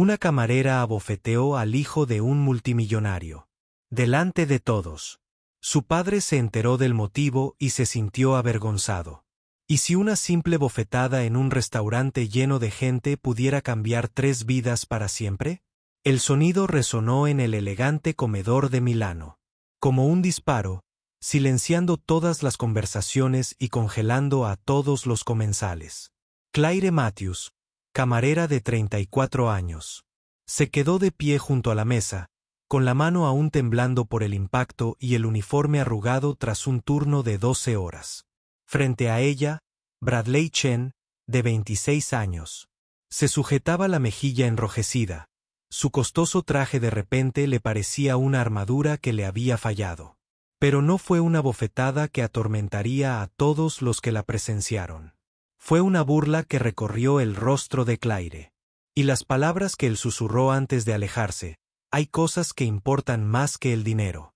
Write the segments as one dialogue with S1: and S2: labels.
S1: Una camarera abofeteó al hijo de un multimillonario. Delante de todos. Su padre se enteró del motivo y se sintió avergonzado. ¿Y si una simple bofetada en un restaurante lleno de gente pudiera cambiar 3 vidas para siempre? El sonido resonó en el elegante comedor de Milano. Como un disparo, silenciando todas las conversaciones y congelando a todos los comensales. Claire Matthews, camarera de 34 años. Se quedó de pie junto a la mesa, con la mano aún temblando por el impacto y el uniforme arrugado tras un turno de 12 horas. Frente a ella, Bradley Chen, de 26 años. Se sujetaba la mejilla enrojecida. Su costoso traje de repente le parecía una armadura que le había fallado. Pero no fue una bofetada que atormentaría a todos los que la presenciaron. Fue una burla que recorrió el rostro de Claire. Y las palabras que él susurró antes de alejarse: hay cosas que importan más que el dinero.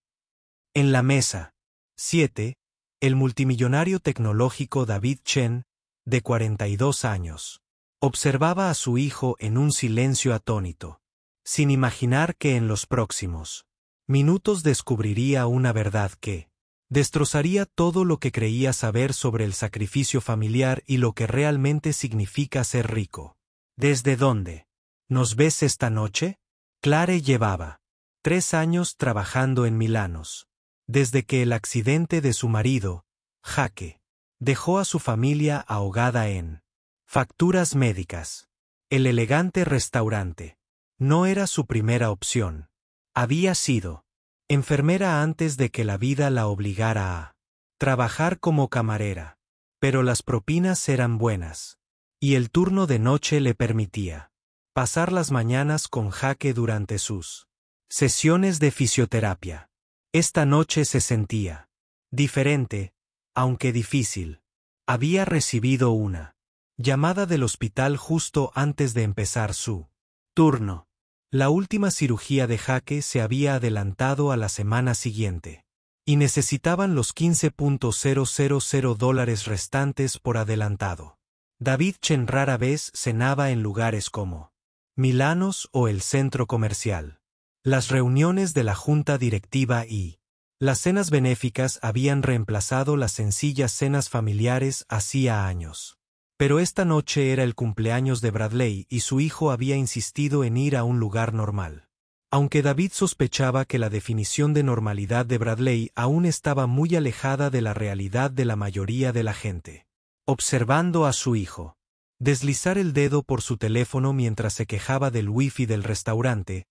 S1: En la mesa. 7. El multimillonario tecnológico David Chen, de 42 años. Observaba a su hijo en un silencio atónito, sin imaginar que en los próximos minutos descubriría una verdad que destrozaría todo lo que creía saber sobre el sacrificio familiar y lo que realmente significa ser rico. ¿Desde dónde nos ves esta noche? Claire llevaba 3 años trabajando en Milanos. Desde que el accidente de su marido, Jake, dejó a su familia ahogada en facturas médicas. El elegante restaurante no era su primera opción. Había sido enfermera antes de que la vida la obligara a trabajar como camarera, pero las propinas eran buenas, y el turno de noche le permitía pasar las mañanas con Jake durante sus sesiones de fisioterapia. Esta noche se sentía diferente, aunque difícil. Había recibido una llamada del hospital justo antes de empezar su turno. La última cirugía de Jake se había adelantado a la semana siguiente, y necesitaban los $15,000 restantes por adelantado. David Chen rara vez cenaba en lugares como Milanos o el centro comercial. Las reuniones de la junta directiva y las cenas benéficas habían reemplazado las sencillas cenas familiares hacía años. Pero esta noche era el cumpleaños de Bradley y su hijo había insistido en ir a un lugar normal. Aunque David sospechaba que la definición de normalidad de Bradley aún estaba muy alejada de la realidad de la mayoría de la gente. Observando a su hijo deslizar el dedo por su teléfono mientras se quejaba del wifi del restaurante,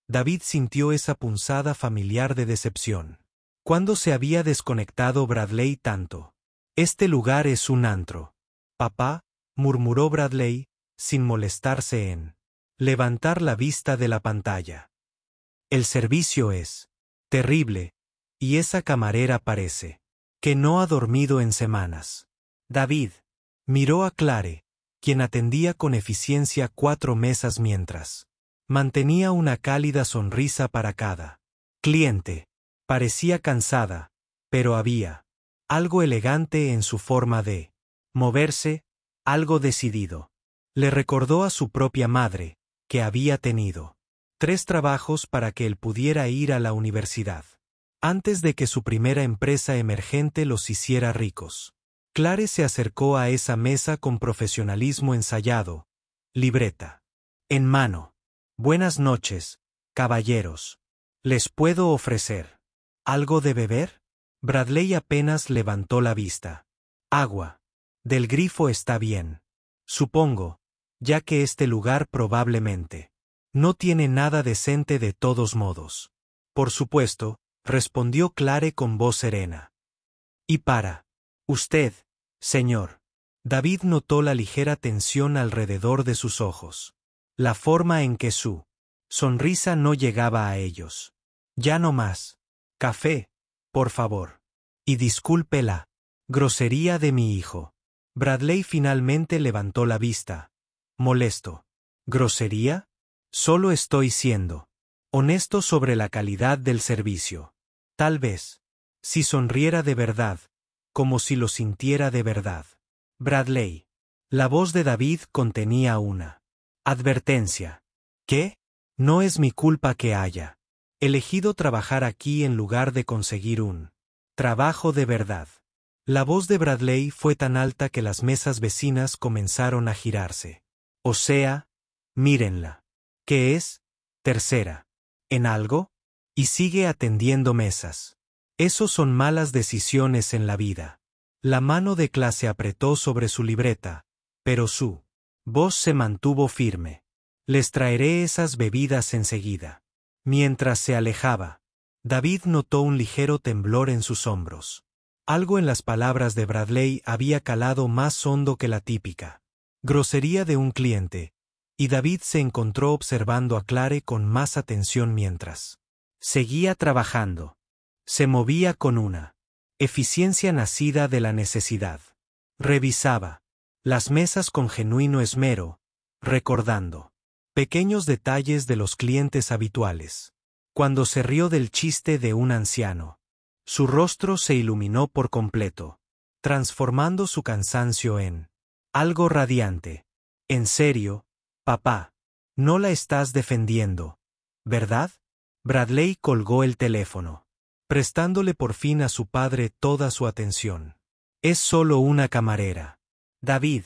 S1: David sintió esa punzada familiar de decepción. ¿Cuándo se había desconectado Bradley tanto? Este lugar es un antro. Papá, murmuró Bradley, sin molestarse en levantar la vista de la pantalla. El servicio es terrible, y esa camarera parece que no ha dormido en semanas. David miró a Claire, quien atendía con eficiencia 4 mesas mientras mantenía una cálida sonrisa para cada cliente. Parecía cansada, pero había algo elegante en su forma de moverse, algo decidido. Le recordó a su propia madre, que había tenido 3 trabajos para que él pudiera ir a la universidad, antes de que su primera empresa emergente los hiciera ricos. Claire se acercó a esa mesa con profesionalismo ensayado, libreta en mano. Buenas noches, caballeros. ¿Les puedo ofrecer algo de beber? Bradley apenas levantó la vista. Agua. Del grifo está bien. Supongo, ya que este lugar probablemente no tiene nada decente de todos modos. Por supuesto, respondió Claire con voz serena. Y para usted, señor. David notó la ligera tensión alrededor de sus ojos. La forma en que su sonrisa no llegaba a ellos. Ya no más. Café, por favor. Y disculpe la grosería de mi hijo. Bradley finalmente levantó la vista, molesto. ¿Grosería? Solo estoy siendo honesto sobre la calidad del servicio. Tal vez, si sonriera de verdad, como si lo sintiera de verdad. Bradley. La voz de David contenía una advertencia. ¿Qué? No es mi culpa que haya elegido trabajar aquí en lugar de conseguir un trabajo de verdad. La voz de Bradley fue tan alta que las mesas vecinas comenzaron a girarse. O sea, mírenla. ¿Qué es? Tercera. ¿En algo? Y sigue atendiendo mesas. Eso son malas decisiones en la vida. La mano de clase apretó sobre su libreta, pero su voz se mantuvo firme. Les traeré esas bebidas enseguida. Mientras se alejaba, David notó un ligero temblor en sus hombros. Algo en las palabras de Bradley había calado más hondo que la típica grosería de un cliente, y David se encontró observando a Clare con más atención mientras seguía trabajando. Se movía con una eficiencia nacida de la necesidad. Revisaba las mesas con genuino esmero, recordando pequeños detalles de los clientes habituales. Cuando se rió del chiste de un anciano, su rostro se iluminó por completo, transformando su cansancio en algo radiante. En serio, papá, no la estás defendiendo, ¿verdad? Bradley colgó el teléfono, prestándole por fin a su padre toda su atención. Es solo una camarera. David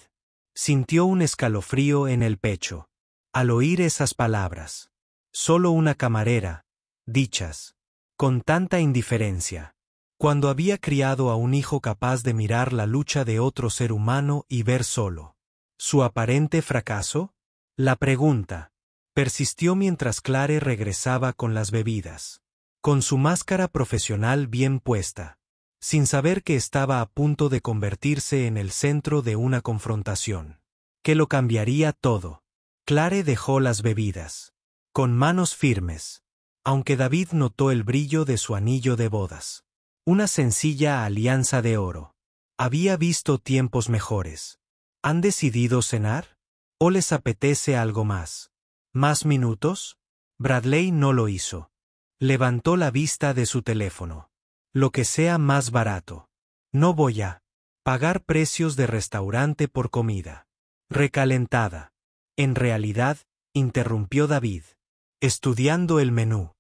S1: sintió un escalofrío en el pecho al oír esas palabras. Solo una camarera, dichas con tanta indiferencia. Cuando había criado a un hijo capaz de mirar la lucha de otro ser humano y ver solo su aparente fracaso, la pregunta persistió mientras Clare regresaba con las bebidas, con su máscara profesional bien puesta, sin saber que estaba a punto de convertirse en el centro de una confrontación que lo cambiaría todo. Clare dejó las bebidas con manos firmes, aunque David notó el brillo de su anillo de bodas. Una sencilla alianza de oro. Había visto tiempos mejores. ¿Han decidido cenar? ¿O les apetece algo más? ¿Más minutos? Bradley no lo hizo. Levantó la vista de su teléfono. Lo que sea más barato. No voy a pagar precios de restaurante por comida recalentada. En realidad, interrumpió David, estudiando el menú.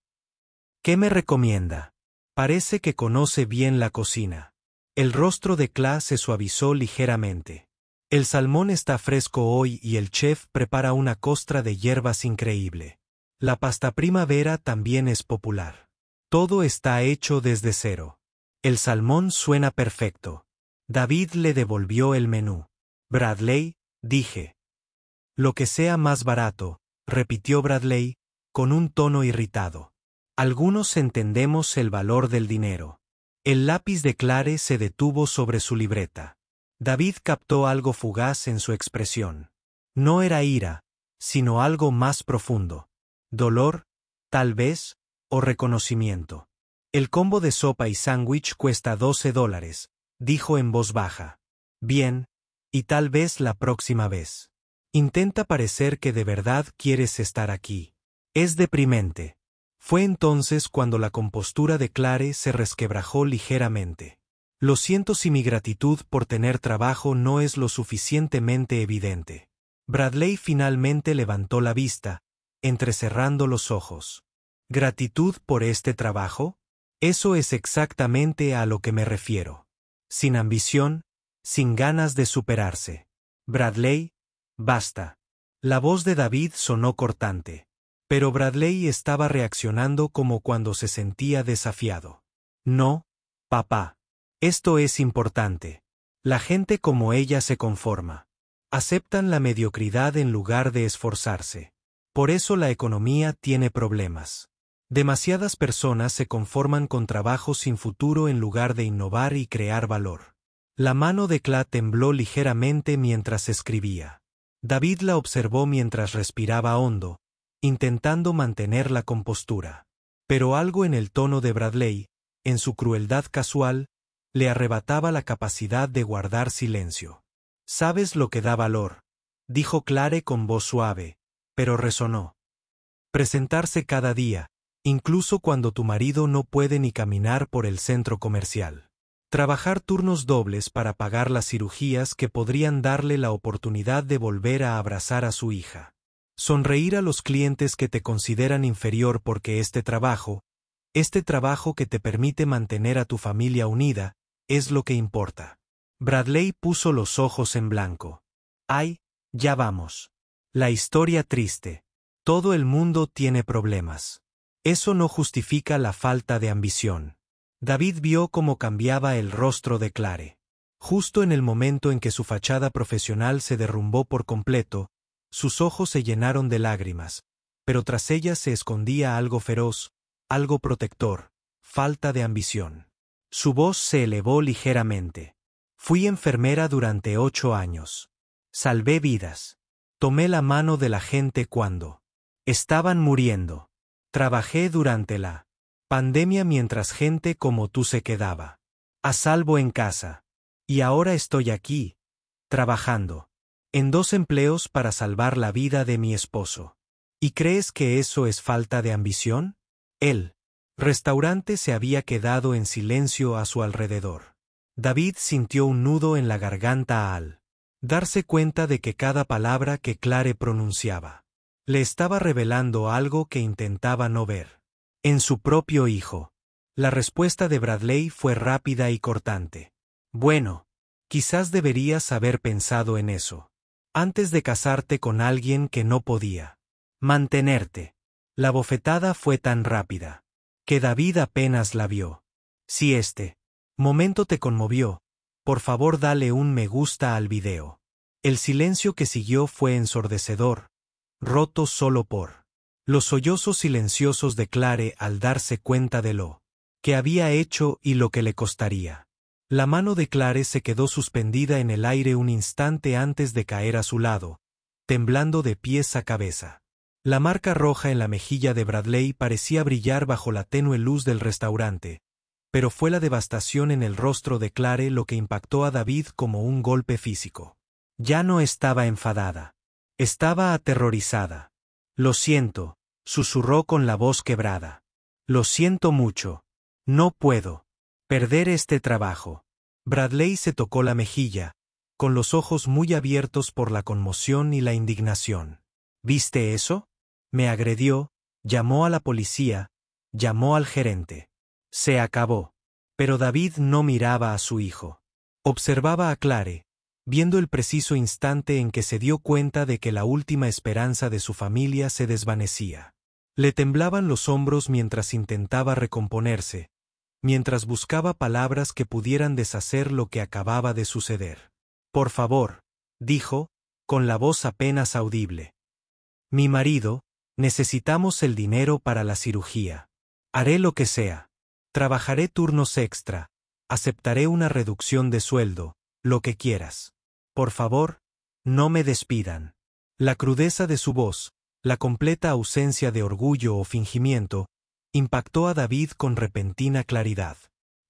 S1: ¿Qué me recomienda? Parece que conoce bien la cocina. El rostro de Clare se suavizó ligeramente. El salmón está fresco hoy y el chef prepara una costra de hierbas increíble. La pasta primavera también es popular. Todo está hecho desde cero. El salmón suena perfecto. David le devolvió el menú. Bradley, dije. Lo que sea más barato, repitió Bradley, con un tono irritado. Algunos entendemos el valor del dinero. El lápiz de Clare se detuvo sobre su libreta. David captó algo fugaz en su expresión. No era ira, sino algo más profundo. Dolor, tal vez, o reconocimiento. El combo de sopa y sándwich cuesta $12, dijo en voz baja. Bien, y tal vez la próxima vez. Intenta parecer que de verdad quieres estar aquí. Es deprimente. Fue entonces cuando la compostura de Clare se resquebrajó ligeramente. Lo siento si mi gratitud por tener trabajo no es lo suficientemente evidente. Bradley finalmente levantó la vista, entrecerrando los ojos. ¿Gratitud por este trabajo? Eso es exactamente a lo que me refiero. Sin ambición, sin ganas de superarse. Bradley, basta. La voz de David sonó cortante. Pero Bradley estaba reaccionando como cuando se sentía desafiado. No, papá. Esto es importante. La gente como ella se conforma. Aceptan la mediocridad en lugar de esforzarse. Por eso la economía tiene problemas. Demasiadas personas se conforman con trabajos sin futuro en lugar de innovar y crear valor. La mano de Clare tembló ligeramente mientras escribía. David la observó mientras respiraba hondo, intentando mantener la compostura. Pero algo en el tono de Bradley, en su crueldad casual, le arrebataba la capacidad de guardar silencio. «¿Sabes lo que da valor?», dijo Clare con voz suave, pero resonó. «Presentarse cada día, incluso cuando tu marido no puede ni caminar por el centro comercial. Trabajar turnos dobles para pagar las cirugías que podrían darle la oportunidad de volver a abrazar a su hija. Sonreír a los clientes que te consideran inferior porque este trabajo que te permite mantener a tu familia unida, es lo que importa. Bradley puso los ojos en blanco. Ay, ya vamos. La historia triste. Todo el mundo tiene problemas. Eso no justifica la falta de ambición. David vio cómo cambiaba el rostro de Clare. Justo en el momento en que su fachada profesional se derrumbó por completo, sus ojos se llenaron de lágrimas, pero tras ellas se escondía algo feroz, algo protector, falta de ambición. Su voz se elevó ligeramente. Fui enfermera durante 8 años. Salvé vidas. Tomé la mano de la gente cuando estaban muriendo. Trabajé durante la pandemia mientras gente como tú se quedaba a salvo en casa. Y ahora estoy aquí, trabajando en 2 empleos para salvar la vida de mi esposo. ¿Y crees que eso es falta de ambición? El restaurante se había quedado en silencio a su alrededor. David sintió un nudo en la garganta al darse cuenta de que cada palabra que Clare pronunciaba le estaba revelando algo que intentaba no ver. En su propio hijo. La respuesta de Bradley fue rápida y cortante. Bueno, quizás deberías haber pensado en eso antes de casarte con alguien que no podía mantenerte. La bofetada fue tan rápida que David apenas la vio. Si este momento te conmovió, por favor dale un me gusta al video. El silencio que siguió fue ensordecedor, roto solo por los sollozos silenciosos de Clare al darse cuenta de lo que había hecho y lo que le costaría. La mano de Clare se quedó suspendida en el aire un instante antes de caer a su lado, temblando de pies a cabeza. La marca roja en la mejilla de Bradley parecía brillar bajo la tenue luz del restaurante, pero fue la devastación en el rostro de Clare lo que impactó a David como un golpe físico. Ya no estaba enfadada. Estaba aterrorizada. Lo siento, susurró con la voz quebrada. Lo siento mucho. No puedo perder este trabajo. Bradley se tocó la mejilla, con los ojos muy abiertos por la conmoción y la indignación. ¿Viste eso? Me agredió, llamó a la policía, llamó al gerente. Se acabó. Pero David no miraba a su hijo. Observaba a Clare, viendo el preciso instante en que se dio cuenta de que la última esperanza de su familia se desvanecía. Le temblaban los hombros mientras intentaba recomponerse, mientras buscaba palabras que pudieran deshacer lo que acababa de suceder. Por favor, dijo, con la voz apenas audible. Mi marido, necesitamos el dinero para la cirugía. Haré lo que sea. Trabajaré turnos extra, aceptaré una reducción de sueldo, lo que quieras. Por favor, no me despidan. La crudeza de su voz, la completa ausencia de orgullo o fingimiento, impactó a David con repentina claridad.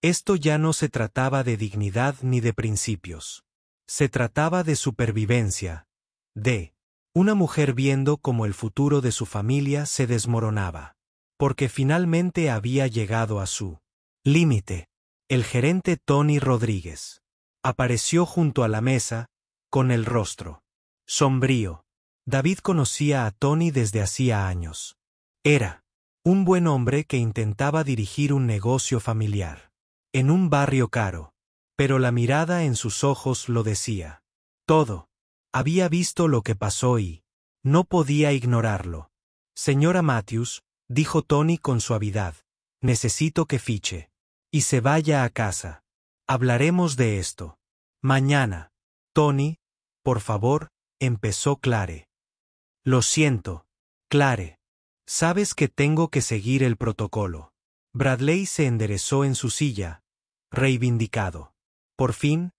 S1: Esto ya no se trataba de dignidad ni de principios. Se trataba de supervivencia, de una mujer viendo cómo el futuro de su familia se desmoronaba. Porque finalmente había llegado a su límite. El gerente Tony Rodríguez apareció junto a la mesa, con el rostro sombrío. David conocía a Tony desde hacía años. Era un buen hombre que intentaba dirigir un negocio familiar en un barrio caro, pero la mirada en sus ojos lo decía todo. Había visto lo que pasó y no podía ignorarlo. Señora Matthews, dijo Tony con suavidad, necesito que fiche y se vaya a casa. Hablaremos de esto mañana. Tony, por favor, empezó Clare. Lo siento, Clare. Sabes que tengo que seguir el protocolo. Bradley se enderezó en su silla, reivindicado. Por fin,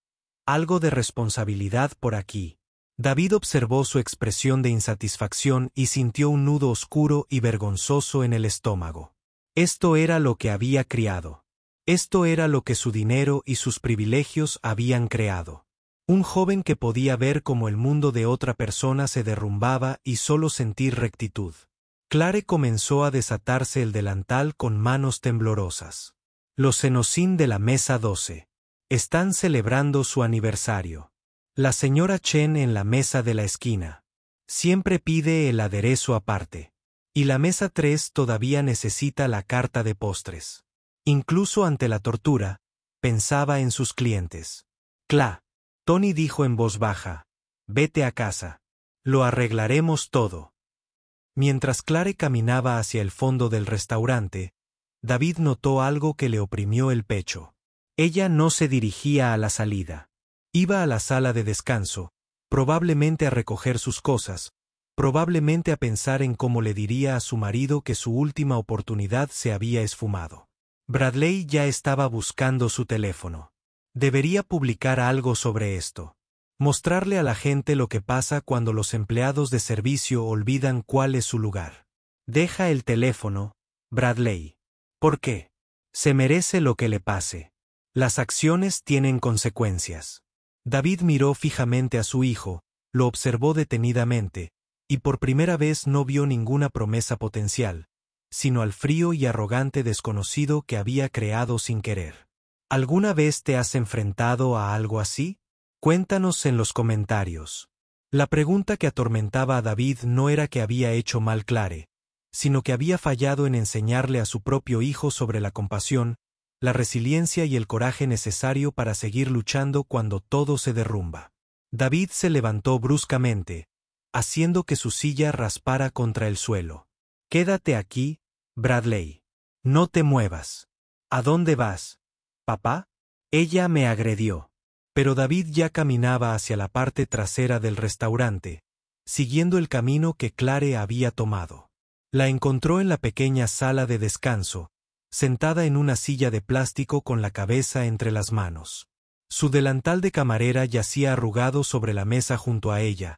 S1: algo de responsabilidad por aquí. David observó su expresión de insatisfacción y sintió un nudo oscuro y vergonzoso en el estómago. Esto era lo que había criado. Esto era lo que su dinero y sus privilegios habían creado. Un joven que podía ver cómo el mundo de otra persona se derrumbaba y solo sentir rectitud. Clare comenzó a desatarse el delantal con manos temblorosas. Los Cenocín de la mesa 12. Están celebrando su aniversario. La señora Chen en la mesa de la esquina. Siempre pide el aderezo aparte. Y la mesa 3 todavía necesita la carta de postres. Incluso ante la tortura, pensaba en sus clientes. Tony dijo en voz baja, vete a casa. Lo arreglaremos todo. Mientras Clare caminaba hacia el fondo del restaurante, David notó algo que le oprimió el pecho. Ella no se dirigía a la salida. Iba a la sala de descanso, probablemente a recoger sus cosas, probablemente a pensar en cómo le diría a su marido que su última oportunidad se había esfumado. Bradley ya estaba buscando su teléfono. Debería publicar algo sobre esto. Mostrarle a la gente lo que pasa cuando los empleados de servicio olvidan cuál es su lugar. Deja el teléfono, Bradley. ¿Por qué? Se merece lo que le pase. Las acciones tienen consecuencias. David miró fijamente a su hijo, lo observó detenidamente, y por primera vez no vio ninguna promesa potencial, sino al frío y arrogante desconocido que había creado sin querer. ¿Alguna vez te has enfrentado a algo así? Cuéntanos en los comentarios. La pregunta que atormentaba a David no era que había hecho mal Clare, sino que había fallado en enseñarle a su propio hijo sobre la compasión, la resiliencia y el coraje necesario para seguir luchando cuando todo se derrumba. David se levantó bruscamente, haciendo que su silla raspara contra el suelo. Quédate aquí, Bradley. No te muevas. ¿A dónde vas, papá? Ella me agredió. Pero David ya caminaba hacia la parte trasera del restaurante, siguiendo el camino que Clare había tomado. La encontró en la pequeña sala de descanso, sentada en una silla de plástico con la cabeza entre las manos. Su delantal de camarera yacía arrugado sobre la mesa junto a ella,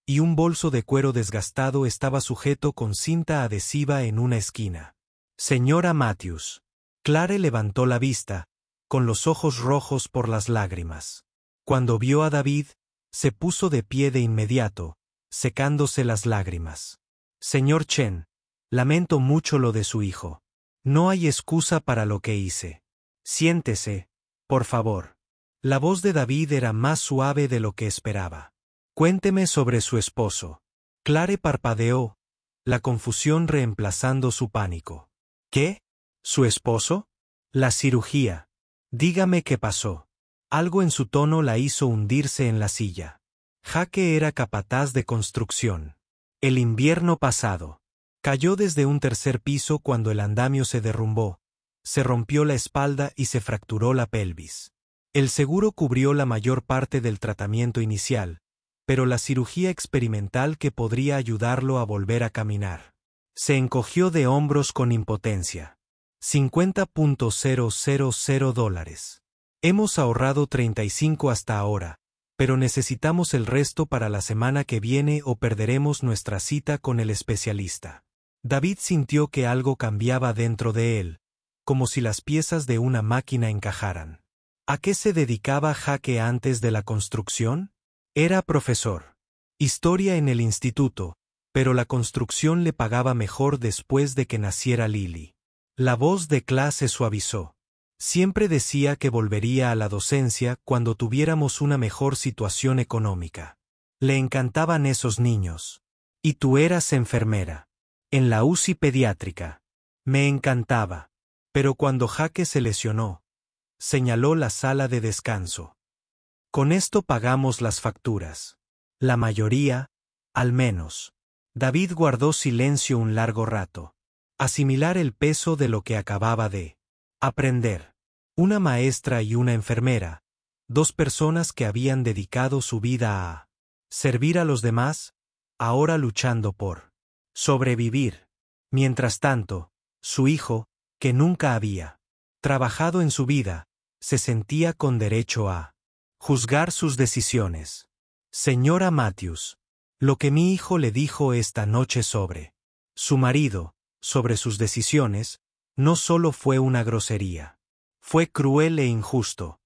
S1: y un bolso de cuero desgastado estaba sujeto con cinta adhesiva en una esquina. Señora Matthews. Clare levantó la vista, con los ojos rojos por las lágrimas. Cuando vio a David, se puso de pie de inmediato, secándose las lágrimas. Señor Chen, lamento mucho lo de su hijo. No hay excusa para lo que hice. Siéntese, por favor. La voz de David era más suave de lo que esperaba. Cuénteme sobre su esposo. Clare parpadeó, la confusión reemplazando su pánico. ¿Qué? ¿Su esposo? La cirugía. Dígame qué pasó. Algo en su tono la hizo hundirse en la silla. Jaque era capataz de construcción. El invierno pasado. Cayó desde un tercer piso cuando el andamio se derrumbó, se rompió la espalda y se fracturó la pelvis. El seguro cubrió la mayor parte del tratamiento inicial, pero la cirugía experimental que podría ayudarlo a volver a caminar. Se encogió de hombros con impotencia. $50,000. Hemos ahorrado 35 hasta ahora, pero necesitamos el resto para la semana que viene o perderemos nuestra cita con el especialista. David sintió que algo cambiaba dentro de él, como si las piezas de una máquina encajaran. ¿A qué se dedicaba Jaque antes de la construcción? Era profesor. Historia en el instituto, pero la construcción le pagaba mejor después de que naciera Lily. La voz de Clare se suavizó. Siempre decía que volvería a la docencia cuando tuviéramos una mejor situación económica. Le encantaban esos niños. Y tú eras enfermera. En la UCI pediátrica. Me encantaba. Pero cuando Jaque se lesionó, señaló la sala de descanso. Con esto pagamos las facturas. La mayoría, al menos. David guardó silencio un largo rato. Asimilar el peso de lo que acababa de aprender. Una maestra y una enfermera, dos personas que habían dedicado su vida a servir a los demás, ahora luchando por sobrevivir. Mientras tanto, su hijo, que nunca había trabajado en su vida, se sentía con derecho a juzgar sus decisiones. Señora Matthews, lo que mi hijo le dijo esta noche sobre su marido, sobre sus decisiones, no solo fue una grosería. Fue cruel e injusto.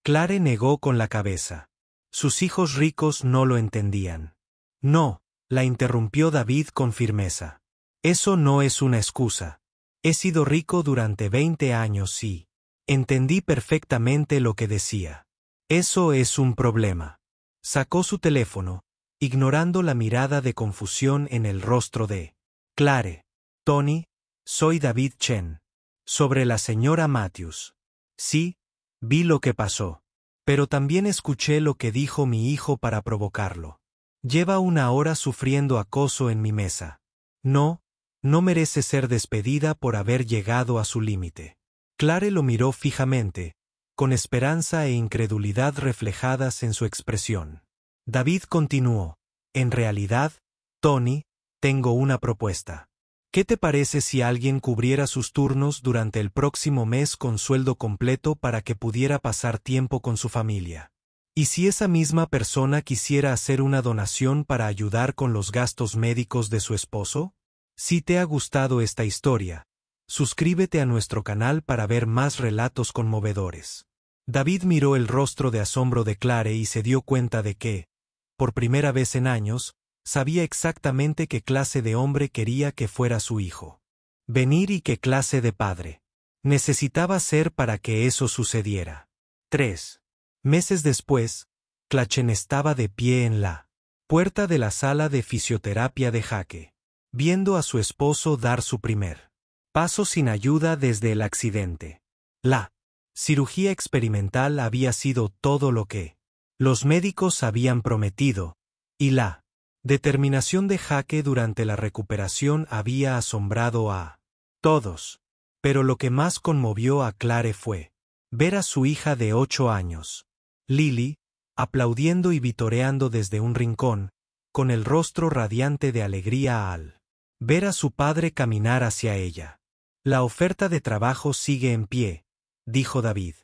S1: Clare negó con la cabeza. Sus hijos ricos no lo entendían. No, la interrumpió David con firmeza. Eso no es una excusa. He sido rico durante 20 años y entendí perfectamente lo que decía. Eso es un problema. Sacó su teléfono, ignorando la mirada de confusión en el rostro de Clare. Tony, soy David Chen. Sobre la señora Matthews. Sí, vi lo que pasó. Pero también escuché lo que dijo mi hijo para provocarlo. Lleva 1 hora sufriendo acoso en mi mesa. No merece ser despedida por haber llegado a su límite. Clare lo miró fijamente, con esperanza e incredulidad reflejadas en su expresión. David continuó. En realidad, Tony, tengo una propuesta. ¿Qué te parece si alguien cubriera sus turnos durante el próximo mes con sueldo completo para que pudiera pasar tiempo con su familia? ¿Y si esa misma persona quisiera hacer una donación para ayudar con los gastos médicos de su esposo? Si te ha gustado esta historia, suscríbete a nuestro canal para ver más relatos conmovedores. David miró el rostro de asombro de Clare y se dio cuenta de que, por primera vez en años, sabía exactamente qué clase de hombre quería que fuera su hijo. Venir y qué clase de padre necesitaba ser para que eso sucediera. 3 meses después, Clachen estaba de pie en la puerta de la sala de fisioterapia de Jake, viendo a su esposo dar su primer paso sin ayuda desde el accidente. La cirugía experimental había sido todo lo que los médicos habían prometido, y la determinación de Jake durante la recuperación había asombrado a todos. Pero lo que más conmovió a Clare fue ver a su hija de 8 años, Lily, aplaudiendo y vitoreando desde un rincón, con el rostro radiante de alegría al ver a su padre caminar hacia ella. La oferta de trabajo sigue en pie, dijo David,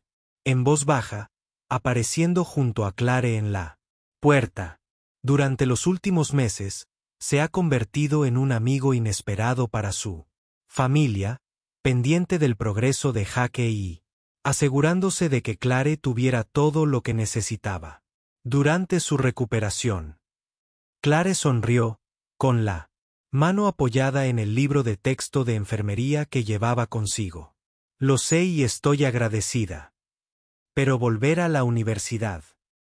S1: en voz baja, apareciendo junto a Clare en la puerta. Durante los últimos meses, se ha convertido en un amigo inesperado para su familia, pendiente del progreso de Jake y asegurándose de que Clare tuviera todo lo que necesitaba. Durante su recuperación, Clare sonrió, con la mano apoyada en el libro de texto de enfermería que llevaba consigo. Lo sé y estoy agradecida. Pero volver a la universidad.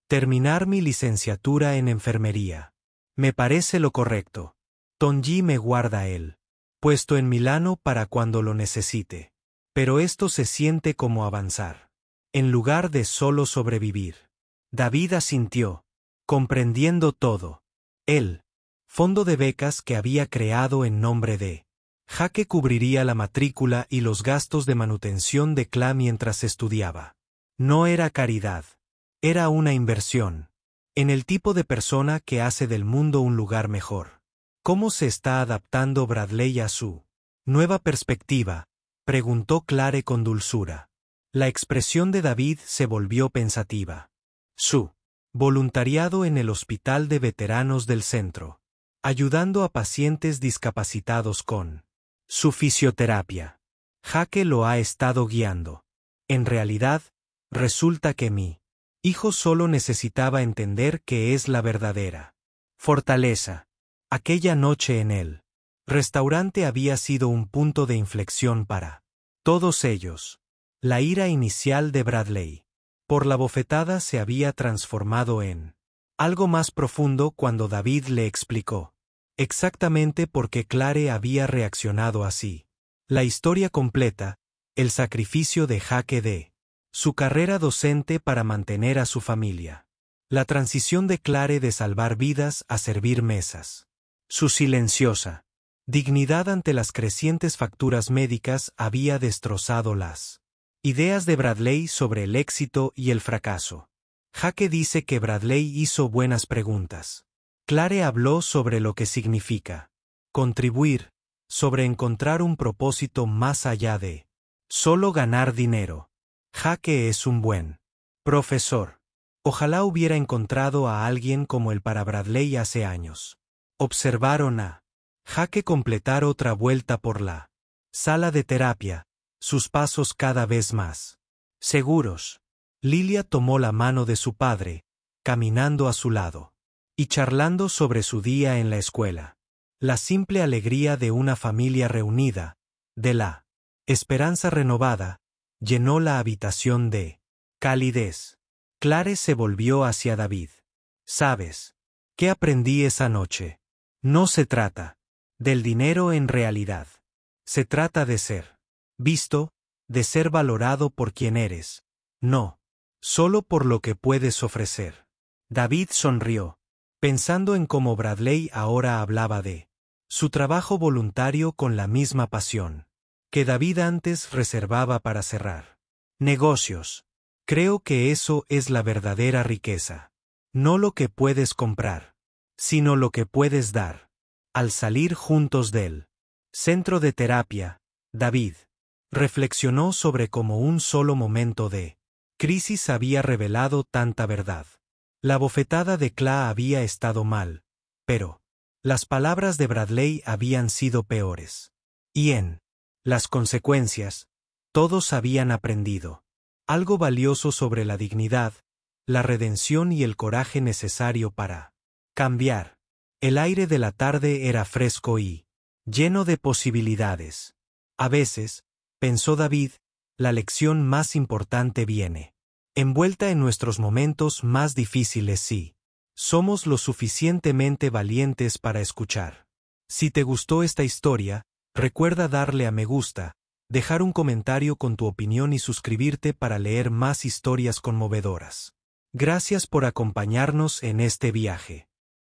S1: Terminar mi licenciatura en enfermería. Me parece lo correcto. Tonji me guarda él puesto en Milano para cuando lo necesite. Pero esto se siente como avanzar, en lugar de solo sobrevivir. David asintió, comprendiendo todo. El fondo de becas que había creado en nombre de Jake cubriría la matrícula y los gastos de manutención de Cla mientras estudiaba. No era caridad. Era una inversión en el tipo de persona que hace del mundo un lugar mejor. ¿Cómo se está adaptando Bradley a su nueva perspectiva?, preguntó Clare con dulzura. La expresión de David se volvió pensativa. Su voluntariado en el hospital de veteranos del centro, ayudando a pacientes discapacitados con su fisioterapia. Jake lo ha estado guiando. En realidad, resulta que mi hijo solo necesitaba entender qué es la verdadera fortaleza. Aquella noche en el restaurante había sido un punto de inflexión para todos ellos. La ira inicial de Bradley por la bofetada se había transformado en algo más profundo cuando David le explicó exactamente por qué Clare había reaccionado así. La historia completa, el sacrificio de Jake de su carrera docente para mantener a su familia. La transición de Clare de salvar vidas a servir mesas. Su silenciosa dignidad ante las crecientes facturas médicas había destrozado las ideas de Bradley sobre el éxito y el fracaso. Jake dice que Bradley hizo buenas preguntas. Clare habló sobre lo que significa contribuir, sobre encontrar un propósito más allá de solo ganar dinero. Jake es un buen profesor. Ojalá hubiera encontrado a alguien como él para Bradley hace años. Observaron a Jake completar otra vuelta por la sala de terapia, sus pasos cada vez más seguros. Lilia tomó la mano de su padre, caminando a su lado, y charlando sobre su día en la escuela. La simple alegría de una familia reunida, de la esperanza renovada, llenó la habitación de calidez. Clare se volvió hacia David. ¿Sabes? ¿Qué aprendí esa noche? No se trata del dinero en realidad. Se trata de ser visto, de ser valorado por quien eres. No, solo por lo que puedes ofrecer. David sonrió, pensando en cómo Bradley ahora hablaba de su trabajo voluntario con la misma pasión que David antes reservaba para cerrar negocios. Creo que eso es la verdadera riqueza. No lo que puedes comprar, sino lo que puedes dar. Al salir juntos del centro de terapia, David reflexionó sobre cómo un solo momento de crisis había revelado tanta verdad. La bofetada de Cla había estado mal, pero las palabras de Bradley habían sido peores. Y en las consecuencias, todos habían aprendido algo valioso sobre la dignidad, la redención y el coraje necesario para cambiar. El aire de la tarde era fresco y lleno de posibilidades. A veces, pensó David, la lección más importante viene envuelta en nuestros momentos más difíciles si somos lo suficientemente valientes para escuchar. Si te gustó esta historia, recuerda darle a me gusta, dejar un comentario con tu opinión y suscribirte para leer más historias conmovedoras. Gracias por acompañarnos en este viaje.